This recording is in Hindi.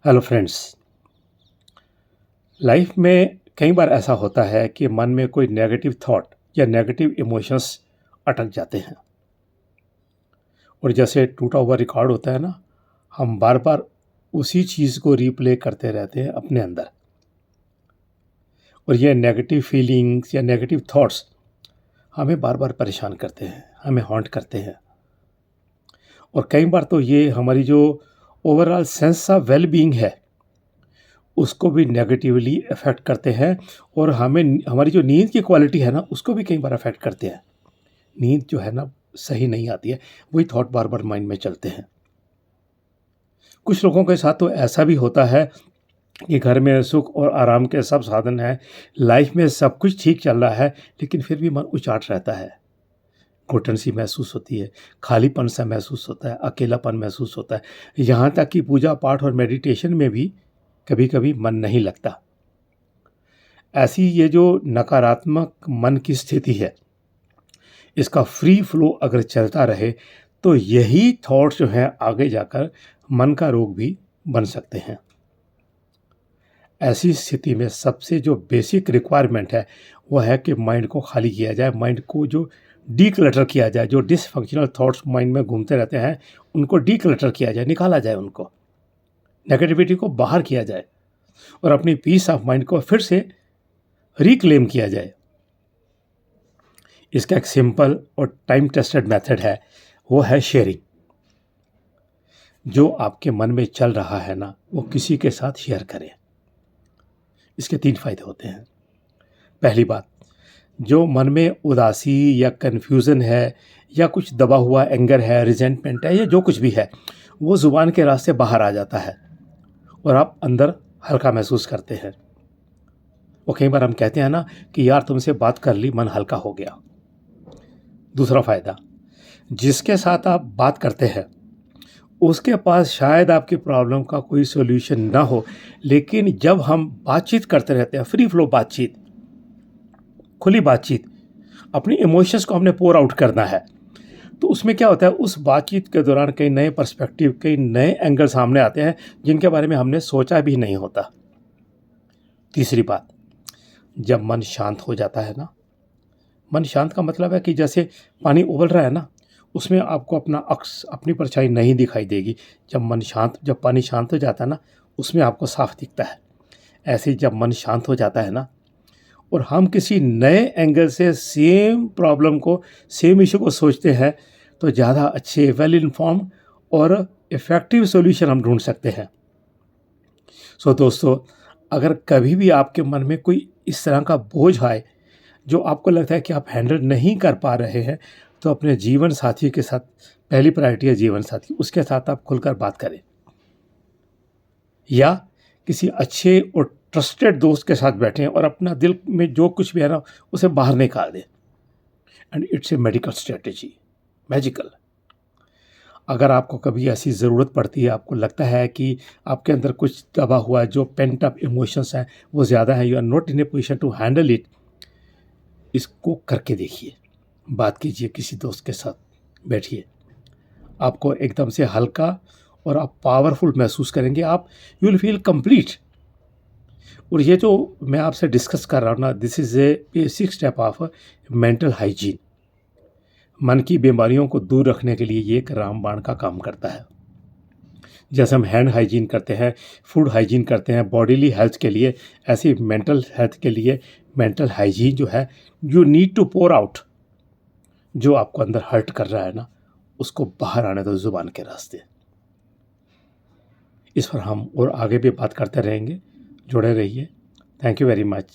Hello friends. लाइफ में कई बार ऐसा होता है कि मन में कोई नेगेटिव थॉट या नेगेटिव इमोशंस अटक जाते हैं और जैसे टूटा हुआ रिकॉर्ड होता है ना, हम बार बार उसी चीज़ को रीप्ले करते रहते हैं अपने अंदर। और ये नेगेटिव फीलिंग्स या नेगेटिव थॉट्स हमें बार बार परेशान करते हैं, हमें हॉन्ट करते हैं। और कई बार तो ये हमारी जो overall sense of well being है उसको भी नेगेटिवली अफेक्ट करते हैं और हमें हमारी जो नींद की क्वालिटी है ना उसको भी कई बार अफेक्ट करते हैं। नींद जो है ना सही नहीं आती है, वही थॉट बार बार माइंड में चलते हैं। कुछ लोगों के साथ तो ऐसा भी होता है कि घर में सुख और आराम के सब साधन हैं, लाइफ में सब कुछ ठीक चल रहा है, लेकिन फिर भी मन उचाट रहता है। घुटन सी महसूस होती है, खालीपन सा महसूस होता है, अकेलापन महसूस होता है। यहाँ तक कि पूजा पाठ और मेडिटेशन में भी कभी कभी मन नहीं लगता। ऐसी ये जो नकारात्मक मन की स्थिति है, इसका फ्री फ्लो अगर चलता रहे तो यही थॉट्स जो हैं आगे जाकर मन का रोग भी बन सकते हैं। ऐसी स्थिति में सबसे जो बेसिक रिक्वायरमेंट है वो है कि माइंड को खाली किया जाए, माइंड को जो डीक्लटर किया जाए। जो डिसफंक्शनल थॉट्स माइंड में घूमते रहते हैं उनको डीक्लटर किया जाए, निकाला जाए, उनको नेगेटिविटी को बाहर किया जाए और अपनी पीस ऑफ माइंड को फिर से रिक्लेम किया जाए। इसका एक सिंपल और टाइम टेस्टेड मेथड है, वो है शेयरिंग। जो आपके मन में चल रहा है ना वो किसी के साथ शेयर करें। इसके 3 फायदे होते हैं। पहली बात, जो मन में उदासी या कन्फ्यूज़न है या कुछ दबा हुआ एंगर है, रिजेंटमेंट है या जो कुछ भी है, वो ज़ुबान के रास्ते बाहर आ जाता है और आप अंदर हल्का महसूस करते हैं। वो कई बार हम कहते हैं ना कि यार तुमसे बात कर ली, मन हल्का हो गया। दूसरा फ़ायदा, जिसके साथ आप बात करते हैं उसके पास शायद आपकी प्रॉब्लम का कोई सॉल्यूशन ना हो, लेकिन जब हम बातचीत करते रहते हैं, फ्री फ्लो बातचीत, खुली बातचीत, अपनी इमोशंस को हमने पोर आउट करना है, तो उसमें क्या होता है, उस बातचीत के दौरान कई नए पर्सपेक्टिव, कई नए एंगल सामने आते हैं जिनके बारे में हमने सोचा भी नहीं होता। तीसरी बात, जब मन शांत हो जाता है ना, मन शांत का मतलब है कि जैसे पानी उबल रहा है ना, उसमें आपको अपना अक्स, अपनी परछाई नहीं दिखाई देगी। जब पानी शांत हो जाता है ना, उसमें आपको साफ दिखता है। ऐसे ही जब मन शांत हो जाता है ना और हम किसी नए एंगल से सेम प्रॉब्लम को, सेम इशू को सोचते हैं, तो ज़्यादा अच्छे, वेल इन्फॉर्म और इफ़ेक्टिव सॉल्यूशन हम ढूंढ सकते हैं। सो दोस्तों, अगर कभी भी आपके मन में कोई इस तरह का बोझ आए जो आपको लगता है कि आप हैंडल नहीं कर पा रहे हैं, तो अपने जीवन साथी के साथ, पहली प्रायोरिटी है जीवन साथी, उसके साथ आप खुलकर बात करें या किसी अच्छे और ट्रस्टेड दोस्त के साथ बैठें और अपना दिल में जो कुछ भी है ना उसे बाहर निकाल दें। And it's a medical strategy, magical. अगर आपको कभी ऐसी ज़रूरत पड़ती है, आपको लगता है कि आपके अंदर कुछ दबा हुआ है, जो पेंट अप इमोशंस हैं वो ज़्यादा हैं, you are not in a position to handle it, इसको करके देखिए। बात कीजिए, किसी दोस्त के साथ बैठिए, आपको एकदम से हल्का और आप पावरफुल महसूस करेंगे। आप, यू विल फील कंप्लीट। और ये जो मैं आपसे डिस्कस कर रहा हूँ ना, this is a basic step of mental hygiene. मन की बीमारियों को दूर रखने के लिए ये एक रामबाण का काम करता है। जैसे हम हैंड हाइजीन करते हैं, फूड हाइजीन करते हैं बॉडीली हेल्थ के लिए, ऐसी मेंटल हेल्थ के लिए मेंटल हाइजीन जो है, you need to pour out. जो आपको अंदर हर्ट कर रहा है ना उसको बाहर आने दो ज़ुबान के रास्ते। इस पर हम और आगे भी बात करते रहेंगे। जुड़े रहिए। Thank you very much.